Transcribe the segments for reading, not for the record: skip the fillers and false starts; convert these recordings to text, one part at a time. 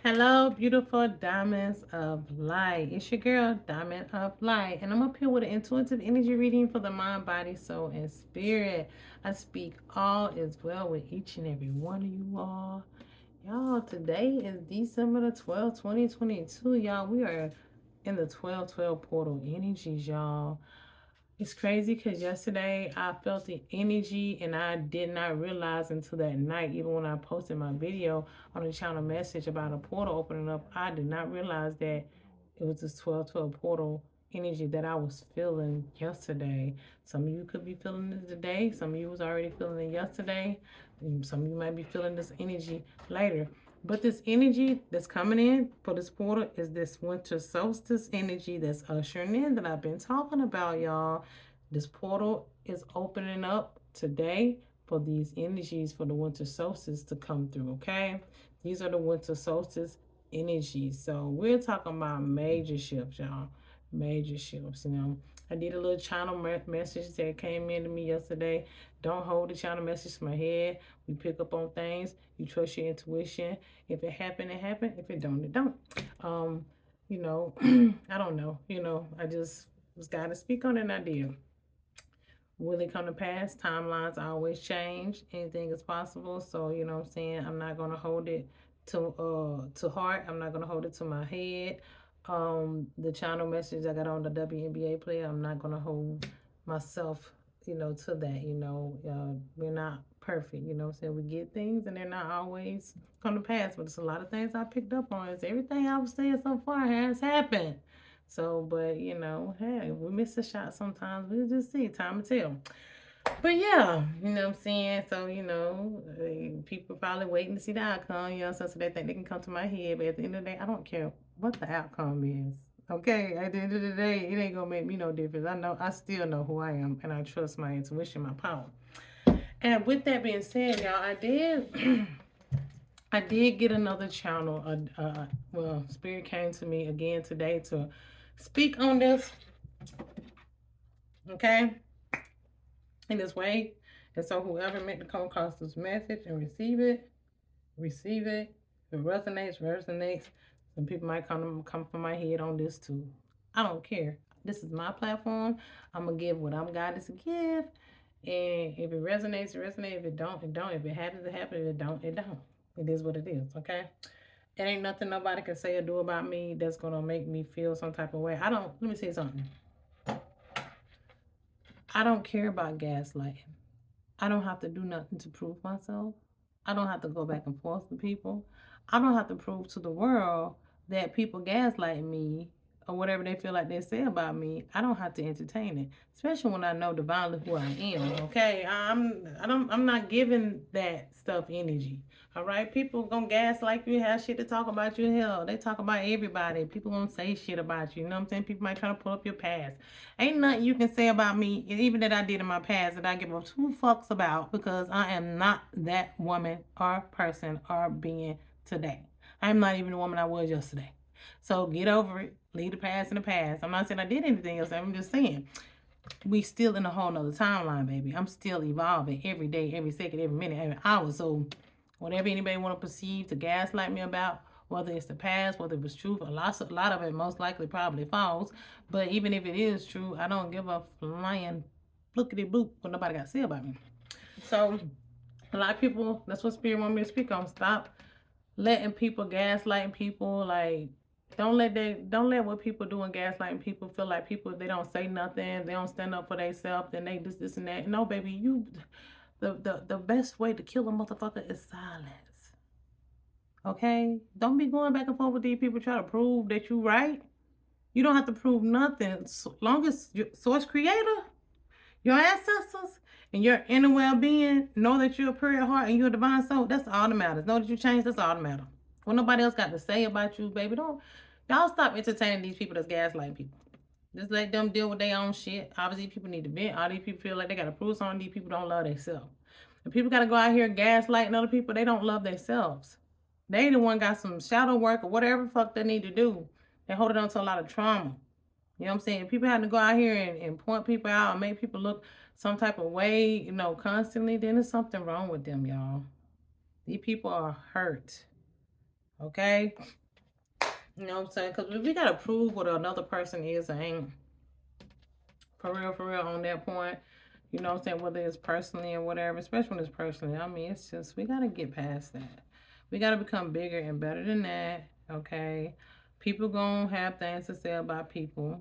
Hello, beautiful diamonds of light. It's your girl, Diamond of Light, and I'm up here with an intuitive energy reading for the mind, body, soul, and spirit. I speak all is well with each and every one of you all. Y'all, today is December the 12th, 2022. Y'all, we are in the 1212 portal energies, y'all. It's crazy because yesterday I felt the energy and I did not realize until that night, even when I posted my video on the channel message about a portal opening up, I did not realize that it was this 1212 portal energy that I was feeling yesterday. Some of you could be feeling it today. Some of you was already feeling it yesterday. Some of you might be feeling this energy later. But this energy that's coming in for this portal is this winter solstice energy that's ushering in that I've been talking about, y'all. This portal is opening up today for these energies for the winter solstice to come through, okay? These are the winter solstice energies. So we're talking about major shifts, y'all. Major shifts, you know. I did a little channel message that came in to me yesterday. Don't hold the channel message to my head. We pick up on things. You trust your intuition. If it happened, it happened. If it don't, it don't. Um, you know, I don't know. I just was got to speak on an idea. Will it come to pass? Timelines always change. Anything is possible. So, you know what I'm saying? I'm not gonna hold it to heart. I'm not gonna hold it to my head. The channel message I got on the WNBA player, I'm not gonna hold myself, to that. We're not perfect, you know what I'm saying? We get things and they're not always come to pass. But it's a lot of things I picked up on. It's everything I was saying so far has happened. So, but hey, we miss a shot sometimes. We'll just see. Time to tell. But yeah, you know what I'm saying? So, people probably waiting to see the outcome, so they think they can come to my head. But at the end of the day, I don't care what the outcome is. Okay, at the end of the day, it ain't gonna make me no difference. I still know who I am, and I trust my intuition, my power. And with that being said, y'all, I did, I did get another channel. Well, Spirit came to me again today to speak on this, okay, in this way. And so whoever meant to come across this message and receive it, receive it. If it resonates, resonates. Some people might come from my head on this too. I don't care. This is my platform. I'm gonna give what I'm guided to give. And if it resonates, it resonates. If it don't, it don't. If it happens, it happens. If it don't, it don't. It is what it is, okay? It ain't nothing nobody can say or do about me that's gonna make me feel some type of way. Let me say something. I don't care about gaslighting. I don't have to do nothing to prove myself. I don't have to go back and forth with people. I don't have to prove to the world that people gaslight me or whatever they feel like they say about me. I don't have to entertain it, especially when I know divinely who I am. Okay, I'm not giving that stuff energy. All right, people gonna gaslight you, have shit to talk about you. Hell, they talk about everybody. People gonna say shit about you. You know what I'm saying? People might try to pull up your past. Ain't nothing you can say about me, even that I did in my past, that I give a two fucks about because I am not that woman or person or being today. I'm not even the woman I was yesterday. So get over it. Leave the past in the past. I'm not saying I did anything else. I'm just saying we still in a whole nother timeline, baby. I'm still evolving every day, every second, every minute, every hour. So whatever anybody want to perceive to gaslight me about, whether it's the past, whether it was truth, a lot of it most likely probably false. But even if it is true, I don't give a flying blookity bloop what nobody got to say about me. So a lot of people, that's what Spirit want me to speak on. Stop letting people gaslighting people. Like, don't let what people do and gaslighting people feel like people, they don't say nothing, they don't stand up for themselves, then they this and that. No, baby, the best way to kill a motherfucker is silence. Okay? Don't be going back and forth with these people trying to prove that you right. You don't have to prove nothing. So long as your source creator, your ancestors, and your inner well-being know that you're a pure heart and you're a divine soul, that's all that matters. Know that you changed, that's all that matters. What nobody else got to say about you, baby, don't. Y'all stop entertaining these people that's gaslighting people. Just let them deal with their own shit. Obviously, people need to vent. All these people feel like they got to prove something. These people don't love themselves. And people got to go out here gaslighting other people. They don't love themselves. They the one got some shadow work or whatever the fuck they need to do. They holding on to a lot of trauma. You know what I'm saying? People having to go out here and point people out and make people look some type of way, constantly, then there's something wrong with them, y'all. These people are hurt. Okay? You know what I'm saying? Because we got to prove what another person is or ain't. For real, on that point. You know what I'm saying? Whether it's personally or whatever, especially when it's personally. I mean, it's just, we got to get past that. We got to become bigger and better than that. Okay? People going to have things to say about people,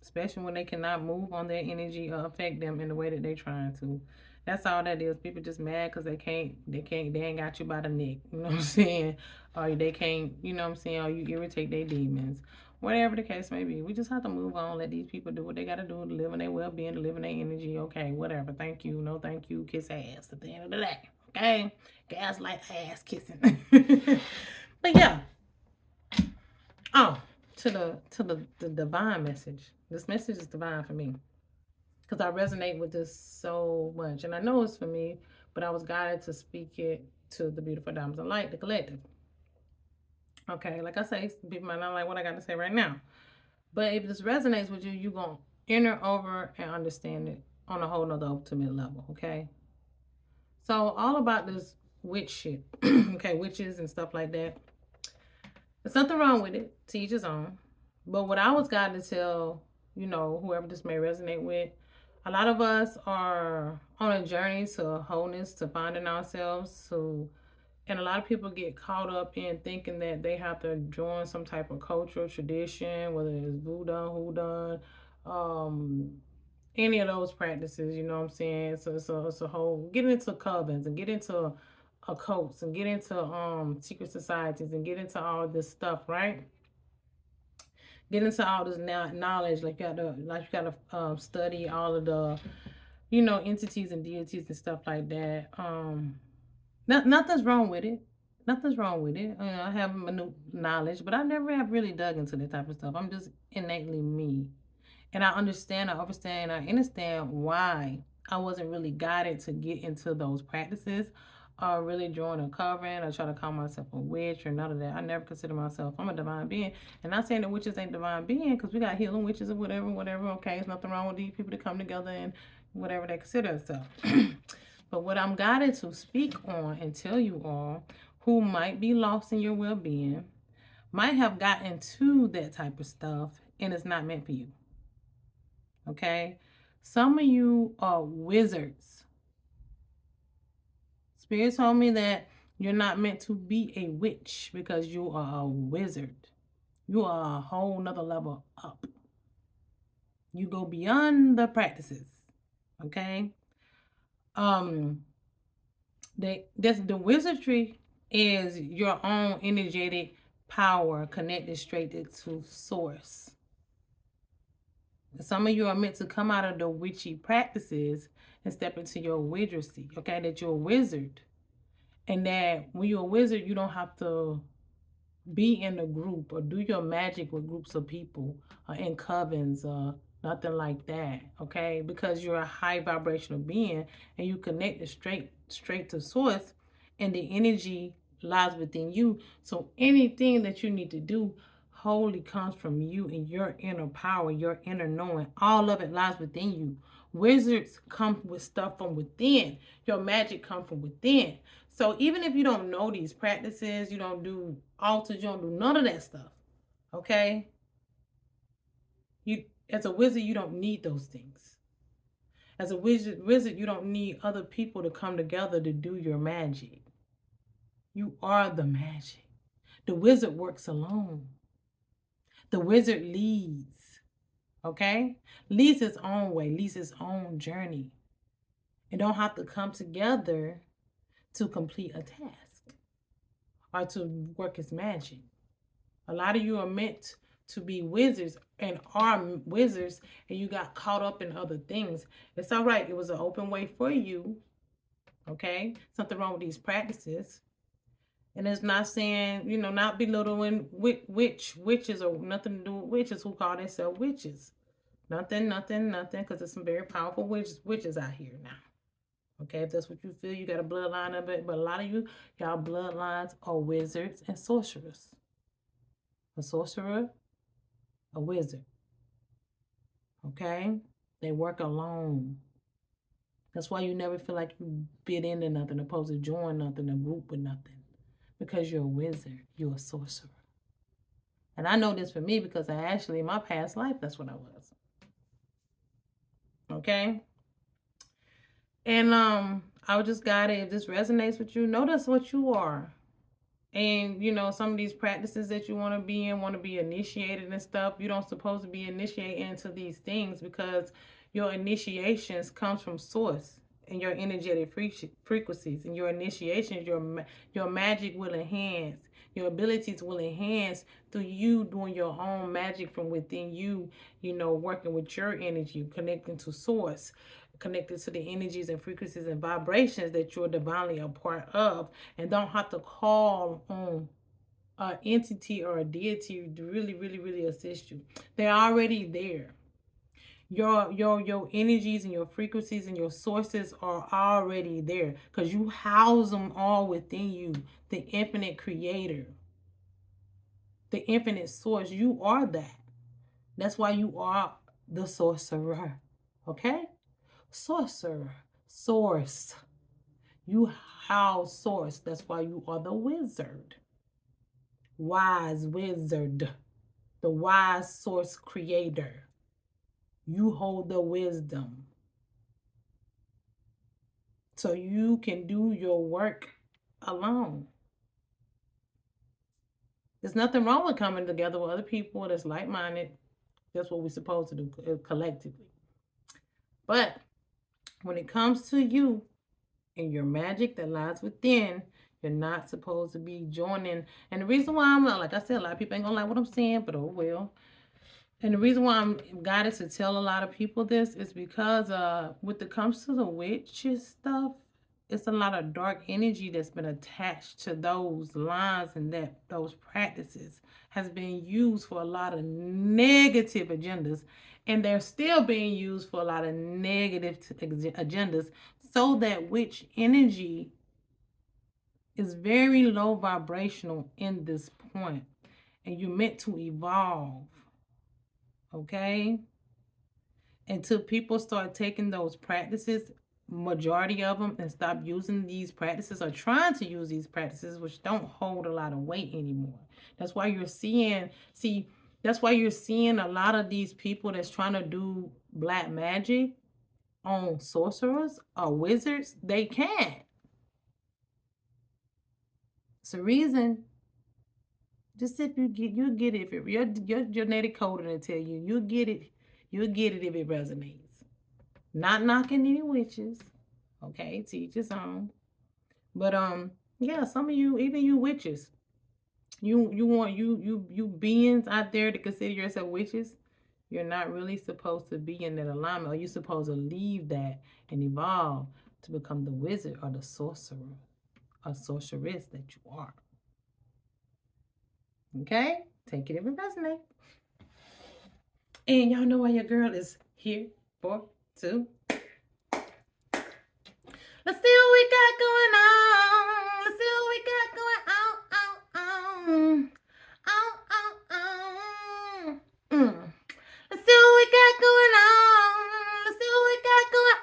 especially when they cannot move on their energy or affect them in the way that they're trying to. That's all that is. People just mad because they ain't got you by the neck. You know what I'm saying? Or they can't, you know what I'm saying? Or you irritate their demons. Whatever the case may be, we just have to move on. Let these people do what they got to do to live in their well being, to live in their energy. Okay, whatever. Thank you. No, thank you. Kiss ass at the end of the day. Okay? Gaslight ass kissing. But yeah. Oh, the divine message. This message is divine for me because I resonate with this so much, and I know it's for me, but I was guided to speak it to the beautiful diamonds of light, the collective. Okay, like I say, people might not like what I got to say right now, but if this resonates with you, you gonna enter over and understand it on a whole nother ultimate level. Okay, so all about this witch shit. Okay, witches and stuff like that. There's nothing wrong with it. To each his own. But what I was guided to tell, whoever this may resonate with, a lot of us are on a journey to wholeness, to finding ourselves, and a lot of people get caught up in thinking that they have to join some type of cultural tradition, whether it's voodoo, hoodoo, um, any of those practices, you know what I'm saying? It's a whole, get into covens and get into occults and get into secret societies and get into all this stuff, right? Get into all this knowledge, like you gotta study all of the entities and deities and stuff like that. Nothing's wrong with it. Nothing's wrong with it. I have minute knowledge, but I never have really dug into that type of stuff. I'm just innately me. And I understand why I wasn't really guided to get into those practices or really join a coven or try to call myself a witch or none of that. I never consider myself, I'm a divine being. And not saying that witches ain't divine being because we got healing witches or whatever. Okay, there's nothing wrong with these people to come together and whatever they consider themselves. But what I'm guided to speak on and tell you all who might be lost in your well being, might have gotten to that type of stuff and it's not meant for you. Okay? Some of you are wizards. Spirit told me that you're not meant to be a witch because you are a wizard. You are a whole nother level up. You go beyond the practices. Okay? Um, the wizardry is your own energetic power connected straight to source. Some of you are meant to come out of the witchy practices and step into your wizardry. Okay, that you're a wizard, and that when you're a wizard, you don't have to be in a group or do your magic with groups of people or in covens or nothing like that. Okay, because you're a high vibrational being and you connect it straight to source, and the energy lies within you. So anything that you need to do wholly comes from you and your inner power, your inner knowing. All of it lies within you. Wizards come with stuff from within. Your magic come from within. So even if you don't know these practices, you don't do altars, you don't do none of that stuff. Okay? You as a wizard, you don't need those things. As a wizard, you don't need other people to come together to do your magic. You are the magic. The wizard works alone. The wizard leads. Okay? Leads his own way, leads his own journey. And don't have to come together to complete a task or to work his magic. A lot of you are meant to be wizards and are wizards, and you got caught up in other things. It's all right. It was an open way for you. Okay? Something wrong with these practices. And it's not saying, not belittling witches or nothing to do with witches who call themselves witches. Nothing, because there's some very powerful witches out here now. Okay, if that's what you feel, you got a bloodline of it. But a lot of y'all bloodlines are wizards and sorcerers. A sorcerer, a wizard. Okay? They work alone. That's why you never feel like you fit into nothing, opposed to join nothing, a group with nothing. because you're a wizard. You're a sorcerer. And I know this for me because I actually, in my past life, that's what I was. Okay? And I would just guide it. If this resonates with you, notice what you are. And you know, some of these practices that you want to be in, want to be initiated and stuff, you don't supposed to be initiating into these things because your initiations comes from source and your energetic frequencies, and your initiations, your magic will enhance, your abilities will enhance through you doing your own magic from within you, you know, working with your energy, connecting to source, connected to the energies and frequencies and vibrations that you're divinely a part of, and don't have to call on an entity or a deity to really assist you. They're already there. Your energies and your frequencies and your sources are already there because you house them all within you. The infinite creator, the infinite source, you are that. That's why you are the sorcerer. Okay? Sorcerer, source. You house source. That's why you are the wizard. Wise wizard. The wise source creator. You hold the wisdom. So you can do your work alone. There's nothing wrong with coming together with other people that's like-minded. That's what we're supposed to do collectively. But when it comes to you and your magic that lies within, you're not supposed to be joining. And the reason why I'm not, like I said, a lot of people ain't gonna like what I'm saying, but oh well. And the reason why I'm guided to tell a lot of people this is because when it comes to the witches stuff, it's a lot of dark energy that's been attached to those lines, and that those practices has been used for a lot of negative agendas, and they're still being used for a lot of negative agendas, so that witch energy is very low vibrational in this point, and you're meant to evolve. Okay? Until people start taking those practices, majority of them, and stop using these practices or trying to use these practices, which don't hold a lot of weight anymore. That's why you're seeing, that's why you're seeing a lot of these people that's trying to do black magic on sorcerers or wizards. They can't. It's a reason. Just if you get it, if your genetic coding will tell you, you'll get it if it resonates. Not knocking any witches, okay? Teach his own. But yeah, some of you, even you witches, you want you beings out there to consider yourself witches. You're not really supposed to be in that alignment, or you're supposed to leave that and evolve to become the wizard or the sorcerer or sorceress that you are. Okay? Take it if it resonates. And y'all know why your girl is here for too. Let's see what we got going on. Let's see what we got going on. Let's see what we got going on. Let's see what we got going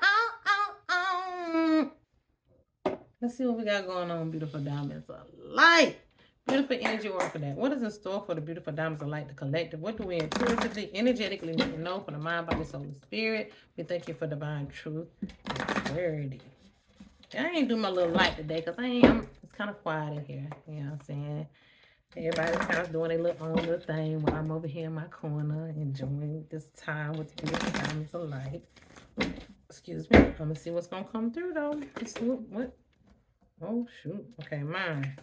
on. Let's see what we got going on, beautiful diamonds of light. Beautiful energy oracle that. What is in store for the beautiful diamonds of light, the collective? What do we intuitively, energetically need to know for the mind, body, soul, and spirit? We thank you for divine truth and clarity. I ain't do my little light today because it's kind of quiet in here. You know what I'm saying? Everybody's kind of doing their own little thing while I'm over here in my corner enjoying this time with the beautiful diamonds of light. Excuse me. I'm going to see what's going to come through though. Let's see what. Oh, shoot. Okay, mine.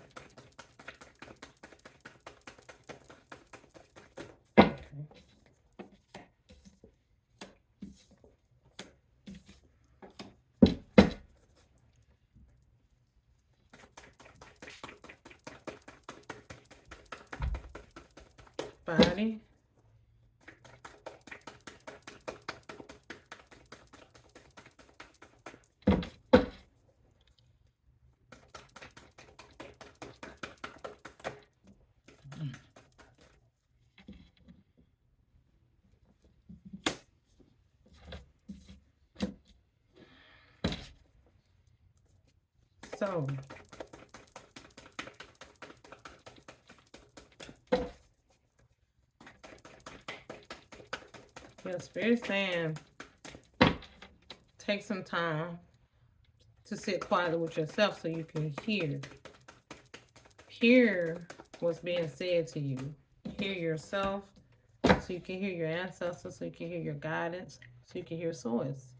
Body. So, Your spirit's saying take some time to sit quietly with yourself so you can hear what's being said to you. Hear yourself so you can hear your ancestors, so you can hear your guidance, so you can hear source,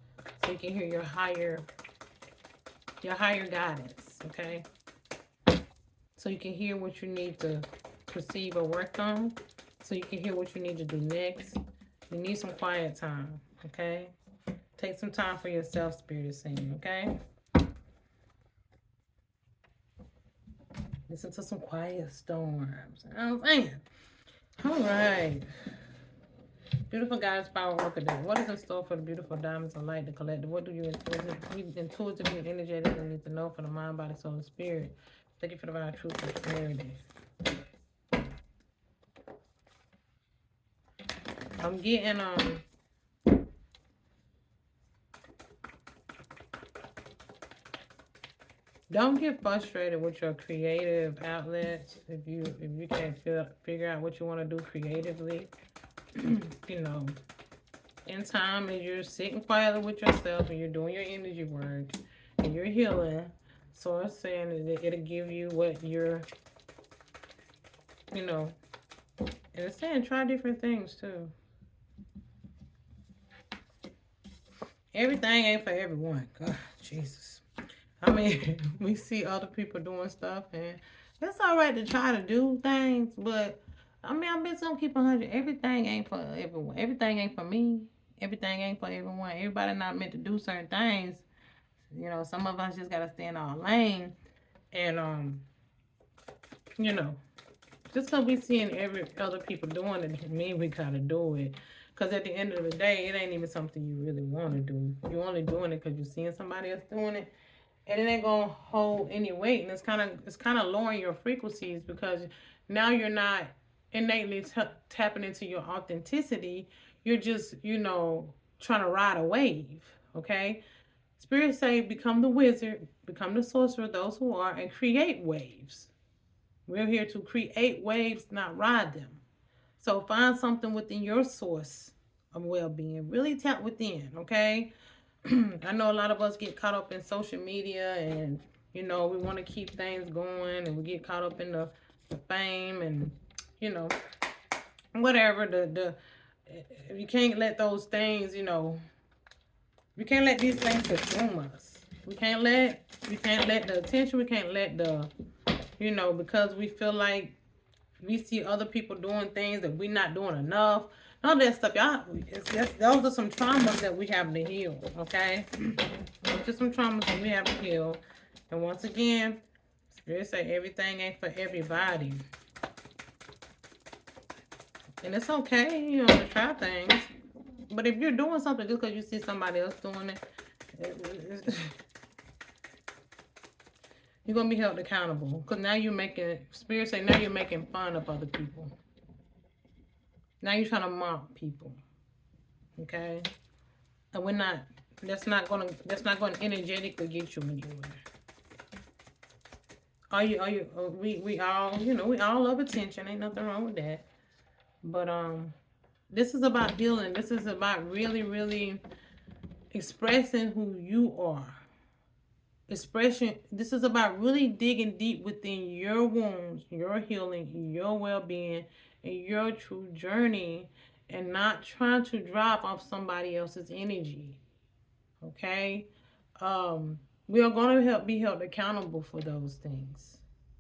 so you can hear your higher guidance, okay? So you can hear what you need to perceive or work on, so you can hear what you need to do next. You need some quiet time, okay? Take some time for yourself, Spirit is saying, okay? Listen to some quiet storms. You know what I'm saying? All right. Beautiful God's power worker day. What is in store for the beautiful diamonds of light, the collective? What do you intuitively and energetically need to know for the mind, body, soul, and spirit? Thank you for the divine truth and clarity. I'm getting don't get frustrated with your creative outlets if you can't figure out what you want to do creatively. You know, in time, as you're sitting quietly with yourself and you're doing your energy work and you're healing, so I'm saying that it'll give you what you're, you know, and it's saying try different things too. Everything ain't for everyone. God, Jesus. I mean, we see other people doing stuff, and it's all right to try to do things, but I mean, I'm just gonna keep 100. Everything ain't for everyone. Everything ain't for me. Everything ain't for everyone. Everybody not meant to do certain things. You know, some of us just gotta stay in our lane, and you know, just because we seeing every other people doing it, mean we gotta do it. Cause at the end of the day, it ain't even something you really want to do. You're only doing it because you're seeing somebody else doing it, and it ain't gonna hold any weight. And it's kind of lowering your frequencies because now you're not innately tapping into your authenticity. You're just trying to ride a wave. Okay, Spirit say become the wizard, become the sorcerer, those who are, and create waves. We're here to create waves, not ride them. So find something within your source of well-being. Really tap within, okay? I know a lot of us get caught up in social media and we want to keep things going and we get caught up in the fame and whatever the you can't let those things, we can't let these things consume us. We can't let the attention, we can't let the because we feel like we see other people doing things that we're not doing enough. None of that stuff, y'all. Those are some traumas that we have to heal. Okay, those are some traumas that we have to heal. And once again, Spirit say everything ain't for everybody, and it's okay, to try things. But if you're doing something just because you see somebody else doing it, you're gonna be held accountable. Because now you're making Spirit say now you're making fun of other people. Now you're trying to mock people. Okay? And we're not that's not gonna energetically get you anywhere. We all, we all love attention. Ain't nothing wrong with that. But this is about healing. This is about really, really expressing who you are. This is about really digging deep within your wounds, your healing, your well-being, and your true journey, and not trying to drop off somebody else's energy. Okay? We are going to be held accountable for those things.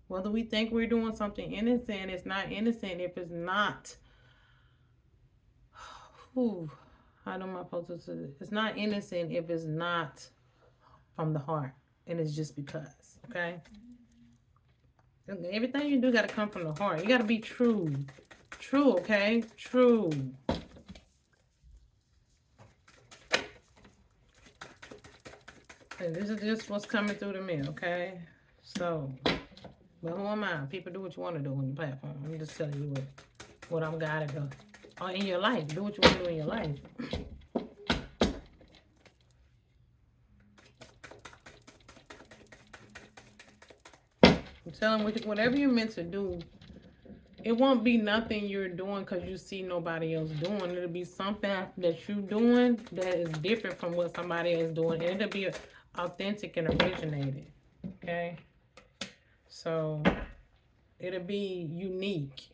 Whether we think we're doing something innocent, it's not innocent if it's not. Whew, how am I supposed to say this? It's not innocent if it's not from the heart. And it's just because, okay? Everything you do got to come from the heart. You got to be true. True, okay? True. And this is just what's coming through to me, okay? So, well, who am I? People do what you want to do on your platform. I'm just telling you what I'm guided to. Or in your life. Do what you want to do in your life. I'm telling you, whatever you're meant to do, It won't be nothing you're doing because you see nobody else doing. It'll be something that you're doing that is different from what somebody else doing. And it'll be authentic and originated. Okay? So it'll be unique.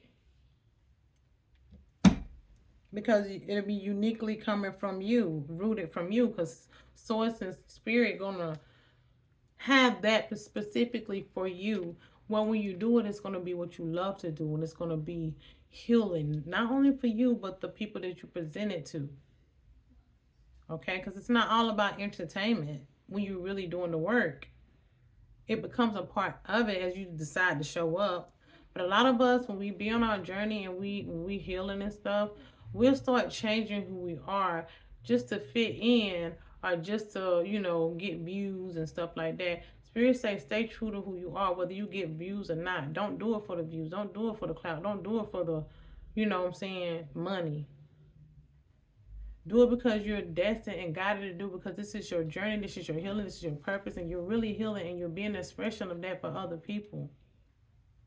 Because it'll be uniquely coming from you, rooted from you, because source and spirit gonna have that specifically for you. Well, when you do it, it's gonna be what you love to do, and it's gonna be healing, not only for you but the people that you present it to. Okay, because it's not all about entertainment when you're really doing the work. It becomes a part of it as you decide to show up. But a lot of us, when we be on our journey and we healing and stuff, we'll start changing who we are just to fit in or just to get views and stuff like that. Spirit say stay true to who you are, whether you get views or not. Don't do it for the views. Don't do it for the clout. Don't do it for the, what I'm saying, money. Do it because you're destined and guided to do, because this is your journey, this is your healing, this is your purpose, and you're really healing and you're being an expression of that for other people.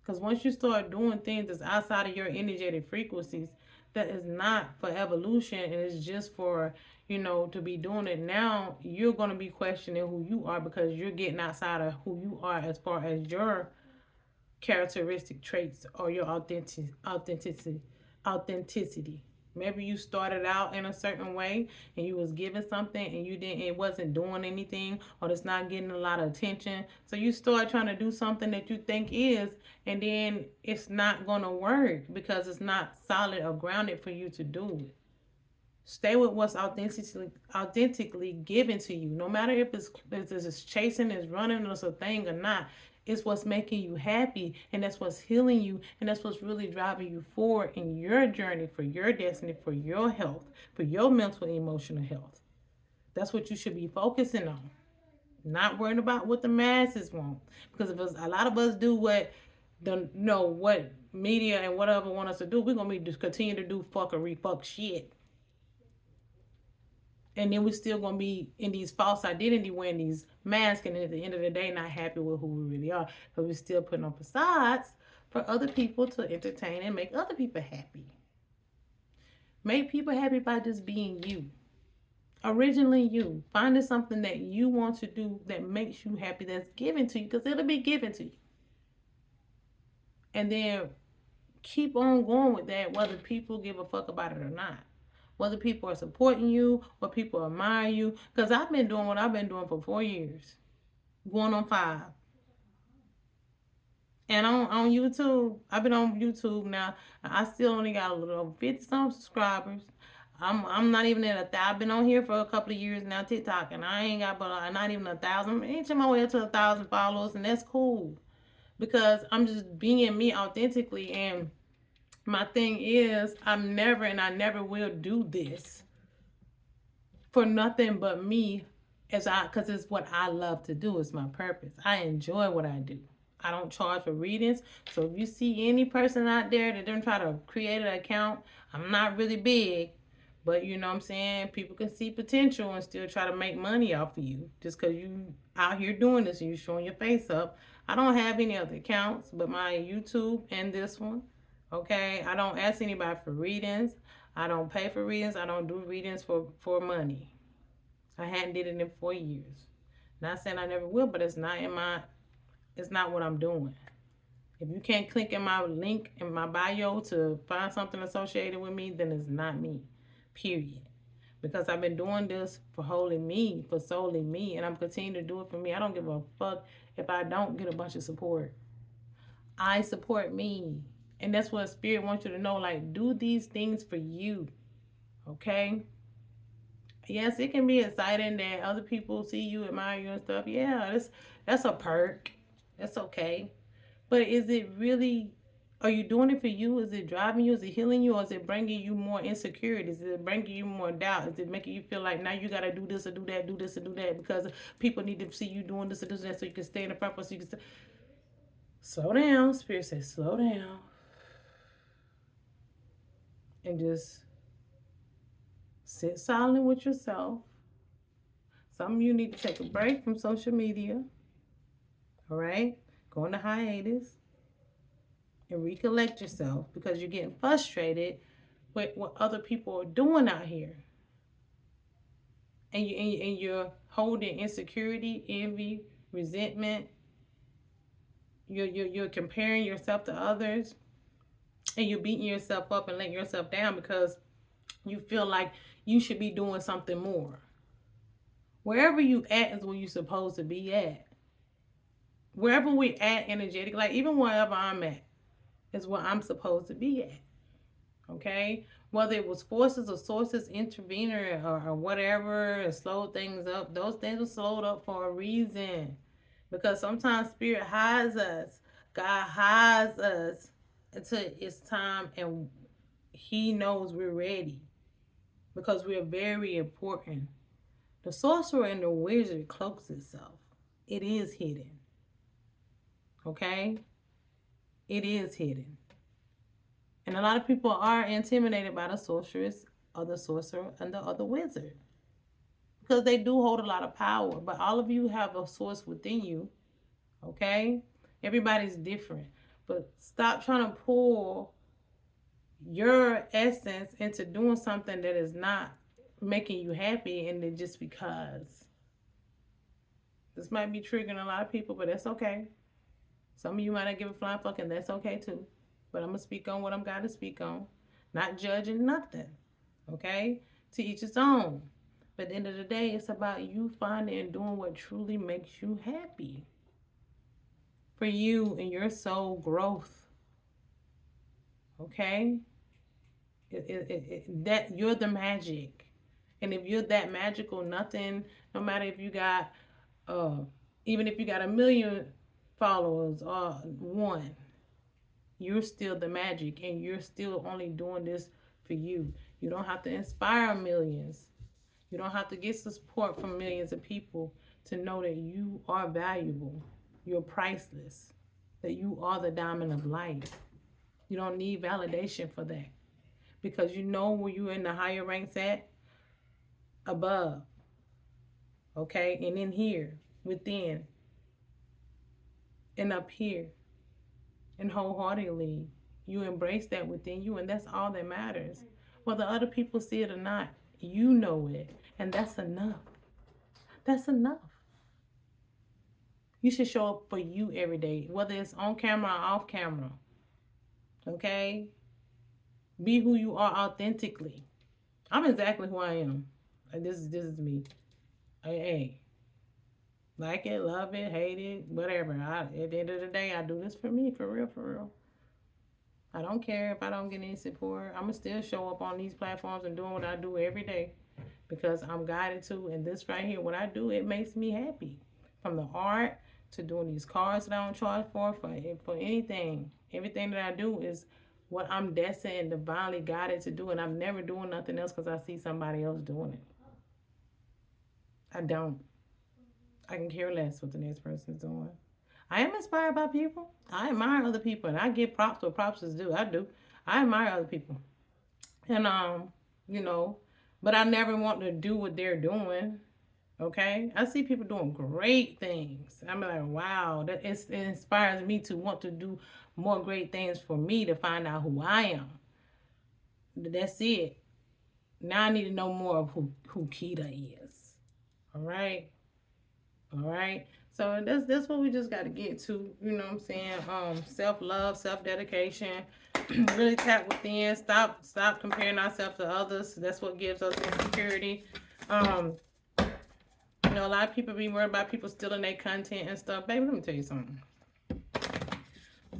Because once you start doing things that's outside of your energetic frequencies, that is not for evolution and it's just for, to be doing it now, you're going to be questioning who you are because you're getting outside of who you are as far as your characteristic traits or your authenticity. Maybe you started out in a certain way and you was given something and it wasn't doing anything, or it's not getting a lot of attention. So you start trying to do something that you think is, and then it's not gonna work because it's not solid or grounded for you to do it. Stay with what's authentically given to you. No matter if it's chasing, it's running, or it's a thing or not. It's what's making you happy, and that's what's healing you, and that's what's really driving you forward in your journey, for your destiny, for your health, for your mental and emotional health. That's what you should be focusing on. Not worrying about what the masses want. Because if a lot of us do what what media and whatever want us to do, we're gonna be just continue to do fuck shit, and then we still gonna be in these false identity, wearing these masks, and at the end of the day not happy with who we really are, because we're still putting on facades for other people to entertain and make other people happy. Make people happy by just being you, originally you, finding something that you want to do that makes you happy, that's given to you, because it'll be given to you, and then keep on going with that, whether people give a fuck about it or not, whether people are supporting you or people admire you. Because I've been doing what I've been doing for 4 years, going on 5. And on YouTube, I've been on YouTube now. I still only got a little over 50 some subscribers. I'm not even at 1,000. I've been on here for a couple of years now, TikTok, and I ain't got but not even 1,000. I'm inching my way up to 1,000 followers, and that's cool because I'm just being me authentically. And my thing is, I never will do this for nothing but me, because it's what I love to do. It's my purpose. I enjoy what I do. I don't charge for readings. So if you see any person out there that don't try to create an account, I'm not really big, but you know what I'm saying? People can see potential and still try to make money off of you just because you out here doing this and you showing your face up. I don't have any other accounts but my YouTube and this one. Okay, I don't ask anybody for readings. I don't pay for readings. I don't do readings for money. I hadn't did it in 4 years. Not saying I never will, but it's not what I'm doing. If you can't click in my link in my bio to find something associated with me, then it's not me. Period. Because I've been doing this for wholly me, for solely me, and I'm continuing to do it for me. I don't give a fuck if I don't get a bunch of support. I support me. And that's what Spirit wants you to know. Like, do these things for you. Okay? Yes, it can be exciting that other people see you, admire you and stuff. Yeah, that's a perk. That's okay. But is it really, are you doing it for you? Is it driving you? Is it healing you? Or is it bringing you more insecurities? Is it bringing you more doubt? Is it making you feel like now you got to do this or do that, do this or do that because people need to see you doing this or this or that so you can stay in the front, so you can stay. Slow down. Spirit says slow down. And just sit silent with yourself. Some of you need to take a break from social media. All right? Go into hiatus and recollect yourself, because you're getting frustrated with what other people are doing out here. And you're holding insecurity, envy, resentment. You're comparing yourself to others, and you're beating yourself up and letting yourself down because you feel like you should be doing something more. Wherever you at is where you're supposed to be at. Wherever we at energetic, like even wherever I'm at, is where I'm supposed to be at. Okay? Whether it was forces or sources intervening or whatever and slowed things up, those things were slowed up for a reason. Because sometimes spirit hides us. God hides us until it's time and he knows we're ready. Because we're very important. The sorcerer and the wizard cloaks itself. It is hidden. Okay? It is hidden. And a lot of people are intimidated by the sorceress or the sorcerer and the other wizard. Because they do hold a lot of power. But all of you have a source within you. Okay? Everybody's different. But stop trying to pull your essence into doing something that is not making you happy, and then just because. This might be triggering a lot of people, but that's okay. Some of you might not give a flying fuck, and that's okay too. But I'm going to speak on what I'm got to speak on. Not judging nothing. Okay? To each its own. But at the end of the day, it's about you finding and doing what truly makes you happy. For you and your soul growth. Okay? That you're the magic. And if you're that magical, nothing, no matter if you got, even if you got 1,000,000 followers or one, you're still the magic, and you're still only doing this for you. You don't have to inspire millions. You don't have to get support from millions of people to know that you are valuable. You're priceless. That you are the diamond of light. You don't need validation for that. Because you know where you're in the higher ranks at, above. Okay? And in here, within, and up here. And wholeheartedly, you embrace that within you, and that's all that matters. Whether other people see it or not, you know it. And that's enough. That's enough. You should show up for you every day, whether it's on camera or off camera. Okay? Be who you are authentically. I'm exactly who I am. This is me. Hey, like it, love it, hate it, whatever. At the end of the day, I do this for me, for real, for real. I don't care if I don't get any support. I'm going to still show up on these platforms and doing what I do every day because I'm guided to. And this right here, what I do, it makes me happy. From the art to doing these cards that I don't charge for anything. Everything that I do is what I'm destined and divinely guided to do. And I'm never doing nothing else because I see somebody else doing it. I don't. I can care less what the next person's doing. I am inspired by people. I admire other people, and I give props where props is due. I do. I admire other people, and you know, but I never want to do what they're doing. Okay, I see people doing great things. I'm like, wow, it inspires me to want to do more great things for me to find out who I am. That's it. Now I need to know more of who Kita is. All right. All right. So that's what we just got to get to. You know what I'm saying? Self-love, self-dedication. Really tap within. Stop comparing ourselves to others. That's what gives us insecurity. You know, a lot of people be worried about people stealing their content and stuff. Baby, let me tell you something.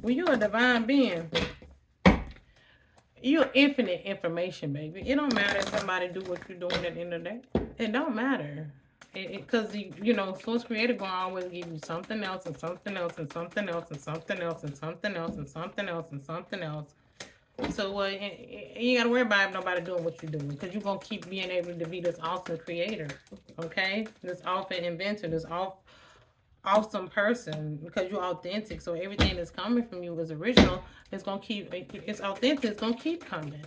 When you're a divine being, you're infinite information, baby. It don't matter if somebody do what you're doing at the end of the day. It don't matter. Because, you know, Source Creator going to always give you something else and something else and something else and something else and something else and something else and something else. So you ain't got to worry about if nobody doing what you're doing, because you're going to keep being able to be this awesome creator, okay? This awesome inventor, this awesome person, because you're authentic. So everything that's coming from you is original. It's going to keep, it's authentic. It's going to keep coming.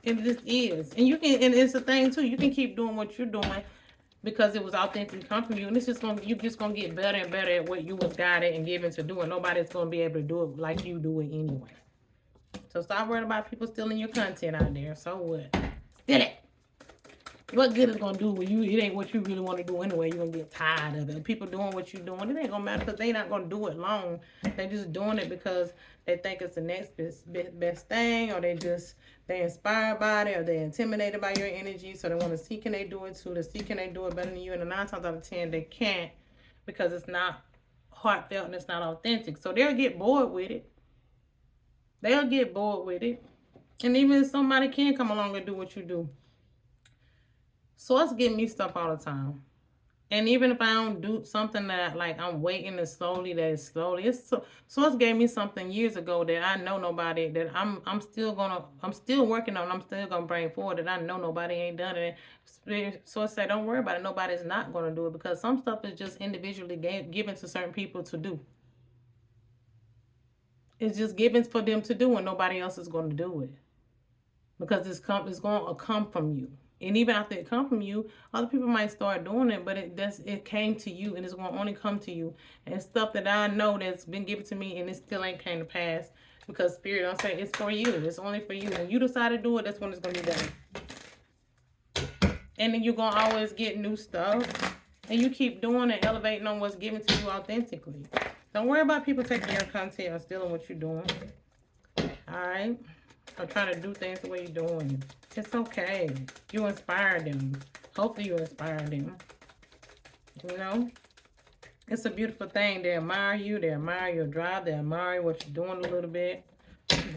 It just is. And you can, and it's a thing too. You can keep doing what you're doing because it was authentically come from you, and you just gonna get better and better at what you was guided and given to do, and nobody's gonna be able to do it like you do it anyway. So stop worrying about people stealing your content out there. So what? Steal it. What good is gonna do when it ain't what you really want to do anyway? You're gonna get tired of it. People doing what you're doing, it ain't gonna matter because they not gonna do it long. They just doing it because they think it's the next best thing, or they inspired by it, or they intimidated by your energy, so they want to see can they do it too. To see can they do it better than you, and 9 times out of 10 they can't because it's not heartfelt and it's not authentic. So they'll get bored with it. They'll get bored with it, and even if somebody can come along and do what you do. Source give me stuff all the time. And even if I don't do something that like I'm waiting to slowly, it's Source gave me something years ago that I know nobody that I'm still working on, I'm still gonna bring forward that I know nobody ain't done it. Source say don't worry about it, nobody's not gonna do it because some stuff is just individually given to certain people to do. It's just given for them to do and nobody else is gonna do it. Because it's gonna come from you. And even after it come from you, other people might start doing it, but it came to you and it's gonna only come to you. And stuff that I know that's been given to me and it still ain't came to pass because Spirit don't say it's for you. It's only for you. When you decide to do it, that's when it's gonna be done. And then you're gonna always get new stuff. And you keep doing and elevating on what's given to you authentically. Don't worry about people taking your content or stealing what you're doing. Alright? Or trying to do things the way you're doing. It's okay. You inspire them. Hopefully you inspire them. You know? It's a beautiful thing. They admire you. They admire your drive. They admire what you're doing a little bit.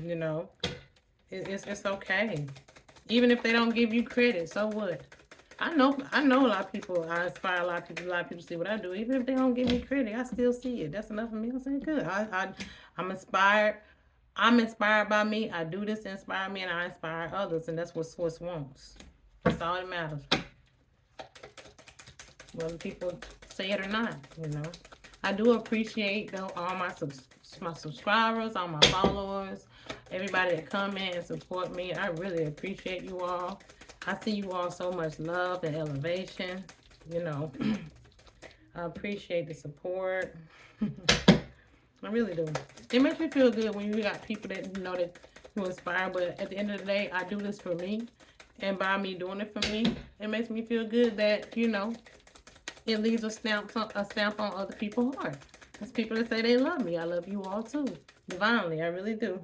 You know? It's okay. Even if they don't give you credit, so what? I know a lot of people. I inspire a lot of people see what I do. Even if they don't give me credit, I still see it. That's enough for me. I'm saying good. I'm inspired. I'm inspired by me. I do this to inspire me, and I inspire others, and that's what Source wants. That's all that matters. Whether people say it or not, you know. I do appreciate though all my subscribers, all my followers, everybody that come in and support me. I really appreciate you all. I see you all so much love and elevation. You know, I appreciate the support. I really do. It makes me feel good when you got people that you know that you inspire. But at the end of the day, I do this for me. And by me doing it for me, it makes me feel good that, you know, it leaves a stamp on other people's heart. There's people that say they love me. I love you all too. Divinely, I really do.